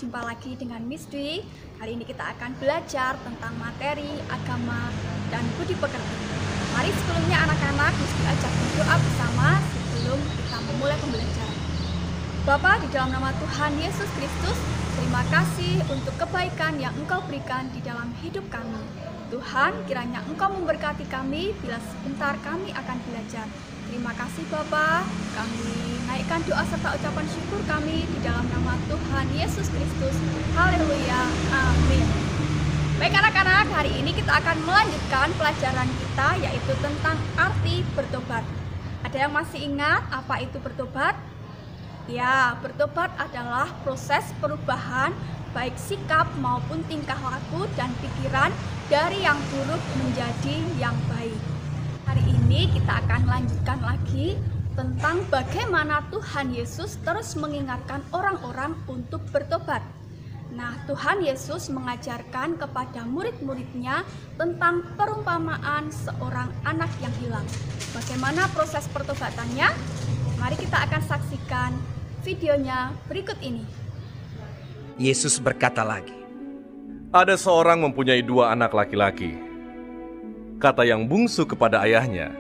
Jumpa lagi dengan Miss Dwi. Kali ini kita akan belajar tentang materi, agama, dan budi pekerti. Mari sebelumnya anak-anak Miss Dwi ajak berdoa bersama sebelum kita memulai pembelajaran. Bapa, di dalam nama Tuhan Yesus Kristus, terima kasih untuk kebaikan yang Engkau berikan di dalam hidup kami. Tuhan, kiranya Engkau memberkati kami bila sebentar kami akan belajar. Terima kasih Bapa, kami naikkan doa serta ucapan syukur kami di dalam nama Tuhan Yesus Kristus. Haleluya, amin. Baik anak-anak, hari ini kita akan melanjutkan pelajaran kita yaitu tentang arti bertobat. Ada yang masih ingat apa itu bertobat? Ya, bertobat adalah proses perubahan baik sikap maupun tingkah laku dan pikiran dari yang buruk menjadi yang baik. Hari ini kita akan lanjutkan lagi tentang bagaimana Tuhan Yesus terus mengingatkan orang-orang untuk bertobat. Nah, Tuhan Yesus mengajarkan kepada murid-muridnya tentang perumpamaan seorang anak yang hilang. Bagaimana proses pertobatannya? Mari kita akan saksikan videonya berikut ini. Yesus berkata lagi, "Ada seorang mempunyai 2 anak laki-laki. Kata yang bungsu kepada ayahnya,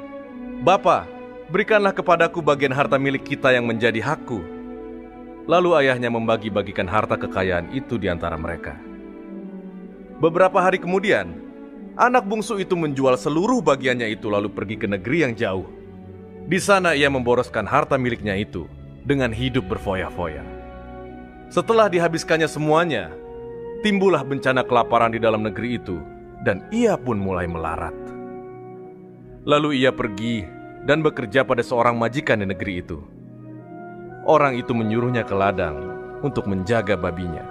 'Bapa, berikanlah kepadaku bagian harta milik kita yang menjadi hakku.' Lalu ayahnya membagi-bagikan harta kekayaan itu di antara mereka. Beberapa hari kemudian, anak bungsu itu menjual seluruh bagiannya itu lalu pergi ke negeri yang jauh. Di sana ia memboroskan harta miliknya itu dengan hidup berfoya-foya. Setelah dihabiskannya semuanya, timbullah bencana kelaparan di dalam negeri itu, dan ia pun mulai melarat. Lalu ia pergi dan bekerja pada seorang majikan di negeri itu. Orang itu menyuruhnya ke ladang untuk menjaga babinya.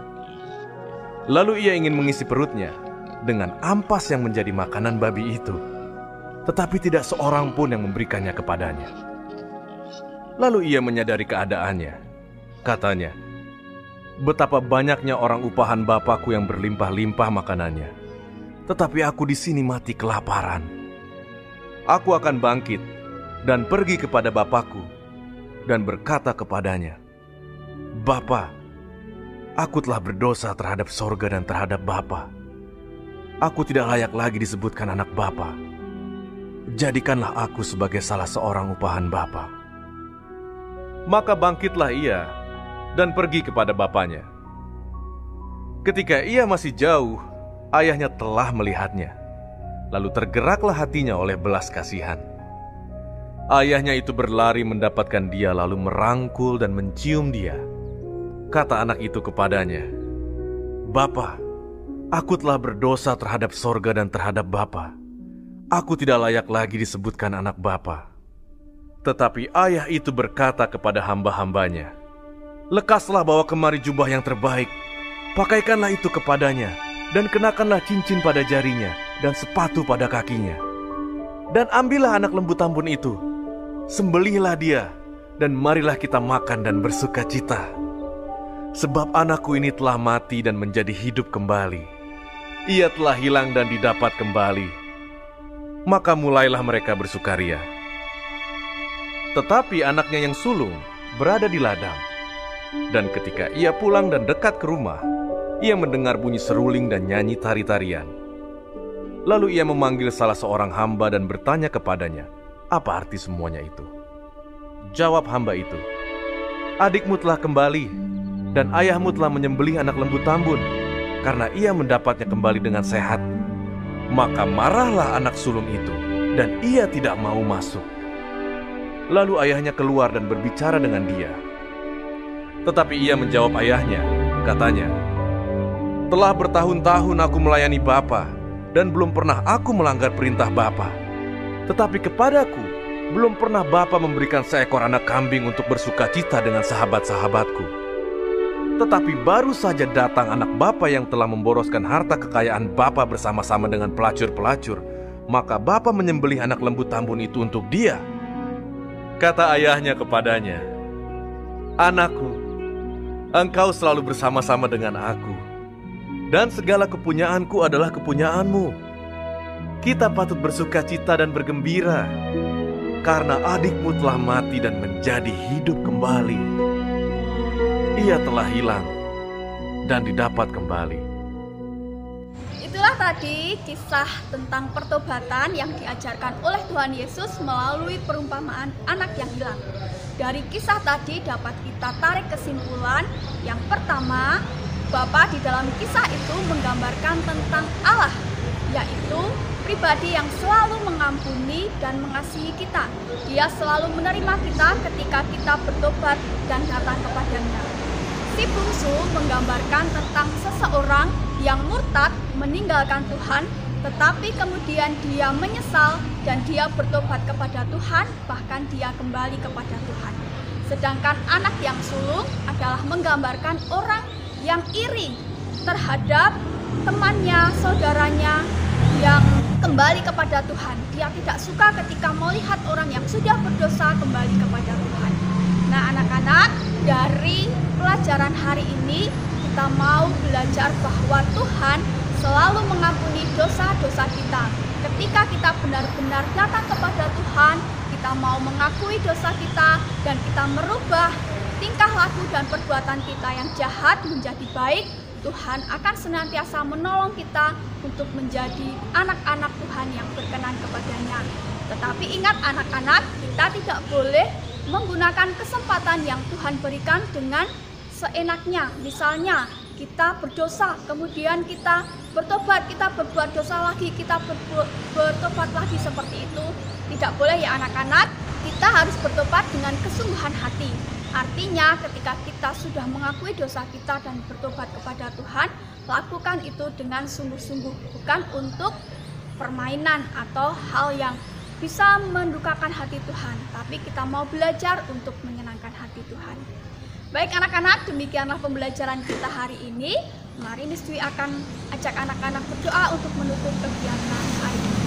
Lalu ia ingin mengisi perutnya dengan ampas yang menjadi makanan babi itu, tetapi tidak seorang pun yang memberikannya kepadanya. Lalu ia menyadari keadaannya. Katanya, 'Betapa banyaknya orang upahan Bapakku yang berlimpah-limpah makanannya, tetapi aku di sini mati kelaparan. Aku akan bangkit dan pergi kepada Bapakku dan berkata kepadanya, Bapa, aku telah berdosa terhadap sorga dan terhadap Bapa. Aku tidak layak lagi disebutkan anak Bapa. Jadikanlah aku sebagai salah seorang upahan Bapa.' Maka bangkitlah ia dan pergi kepada bapaknya. Ketika ia masih jauh, ayahnya telah melihatnya. Lalu tergeraklah hatinya oleh belas kasihan. Ayahnya itu berlari mendapatkan dia lalu merangkul dan mencium dia. Kata anak itu kepadanya, 'Bapa, aku telah berdosa terhadap sorga dan terhadap Bapa. Aku tidak layak lagi disebutkan anak Bapa.' Tetapi ayah itu berkata kepada hamba-hambanya, 'Lekaslah bawa kemari jubah yang terbaik, pakaikanlah itu kepadanya, dan kenakanlah cincin pada jarinya, dan sepatu pada kakinya. Dan ambillah anak lembu tambun itu, sembelihlah dia, dan marilah kita makan dan bersuka cita. Sebab anakku ini telah mati dan menjadi hidup kembali. Ia telah hilang dan didapat kembali.' Maka mulailah mereka bersukaria. Tetapi anaknya yang sulung berada di ladang. Dan ketika ia pulang dan dekat ke rumah, ia mendengar bunyi seruling dan nyanyi tari-tarian. Lalu ia memanggil salah seorang hamba dan bertanya kepadanya, apa arti semuanya itu? Jawab hamba itu, 'Adikmu telah kembali, dan ayahmu telah menyembelih anak lembu tambun, karena ia mendapatnya kembali dengan sehat.' Maka marahlah anak sulung itu, dan ia tidak mau masuk. Lalu ayahnya keluar dan berbicara dengan dia. Tetapi ia menjawab ayahnya, katanya, 'Telah bertahun-tahun aku melayani Bapa, dan belum pernah aku melanggar perintah Bapa. Tetapi kepadaku, belum pernah Bapa memberikan seekor anak kambing untuk bersuka cita dengan sahabat-sahabatku. Tetapi baru saja datang anak Bapa yang telah memboroskan harta kekayaan Bapa bersama-sama dengan pelacur-pelacur, maka Bapa menyembelih anak lembu tambun itu untuk dia.' Kata ayahnya kepadanya, 'Anakku, engkau selalu bersama-sama dengan aku, dan segala kepunyaanku adalah kepunyaanmu. Kita patut bersuka cita dan bergembira, karena adikmu telah mati dan menjadi hidup kembali. Ia telah hilang dan didapat kembali. Itulah tadi kisah tentang pertobatan yang diajarkan oleh Tuhan Yesus melalui perumpamaan anak yang hilang. Dari kisah tadi dapat kita tarik kesimpulan yang pertama, Bapa di dalam kisah itu menggambarkan tentang Allah, yaitu pribadi yang selalu mengampuni dan mengasihi kita. Dia selalu menerima kita ketika kita bertobat dan datang kepadanya. Si bungsu menggambarkan tentang seseorang yang murtad meninggalkan Tuhan, tetapi kemudian dia menyesal dan dia bertobat kepada Tuhan, bahkan dia kembali kepada Tuhan. Sedangkan anak yang sulung adalah menggambarkan orang yang iri terhadap temannya, saudaranya yang kembali kepada Tuhan. Dia tidak suka ketika melihat orang yang sudah berdosa kembali kepada Tuhan. Nah, anak-anak, dari pelajaran hari ini kita mau belajar bahwa Tuhan selalu mengampuni dosa-dosa kita. Ketika kita benar-benar datang kepada Tuhan, kita mau mengakui dosa kita dan kita merubah tingkah laku dan perbuatan kita yang jahat menjadi baik, Tuhan akan senantiasa menolong kita untuk menjadi anak-anak Tuhan yang berkenan kepadanya. Tetapi ingat anak-anak, kita tidak boleh menggunakan kesempatan yang Tuhan berikan dengan seenaknya. Misalnya kita berdosa, kemudian kita bertobat, kita berbuat dosa lagi, kita bertobat lagi seperti itu. Tidak boleh ya anak-anak, kita harus bertobat dengan kesungguhan hati. Artinya ketika kita sudah mengakui dosa kita dan bertobat kepada Tuhan, lakukan itu dengan sungguh-sungguh, bukan untuk permainan atau hal yang bisa mendukakan hati Tuhan, tapi kita mau belajar untuk menyenangkan hati Tuhan. Baik anak-anak, demikianlah pembelajaran kita hari ini. Mari Nistwi akan ajak anak-anak berdoa untuk menutup kegiatan hari ini.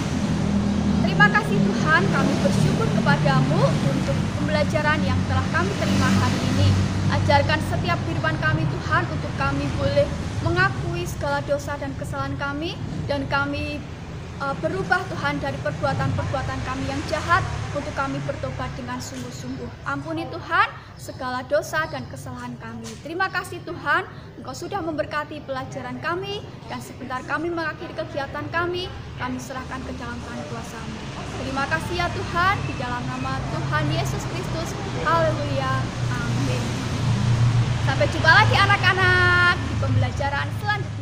Terima kasih Tuhan, kami bersyukur kepadamu untuk pembelajaran yang telah kami terima hari ini. Ajarkan setiap firman kami Tuhan untuk kami boleh mengakui segala dosa dan kesalahan kami, dan kami berubah Tuhan dari perbuatan-perbuatan kami yang jahat untuk kami bertobat dengan sungguh-sungguh. Ampuni Tuhan segala dosa dan kesalahan kami. Terima kasih Tuhan, Engkau sudah memberkati pelajaran kami, dan sebentar kami mengakhiri kegiatan kami serahkan ke dalam tangan kuasa-Mu. Terima kasih ya Tuhan, di dalam nama Tuhan Yesus Kristus. Haleluya. Amin. Sampai jumpa lagi anak-anak di pembelajaran selanjutnya.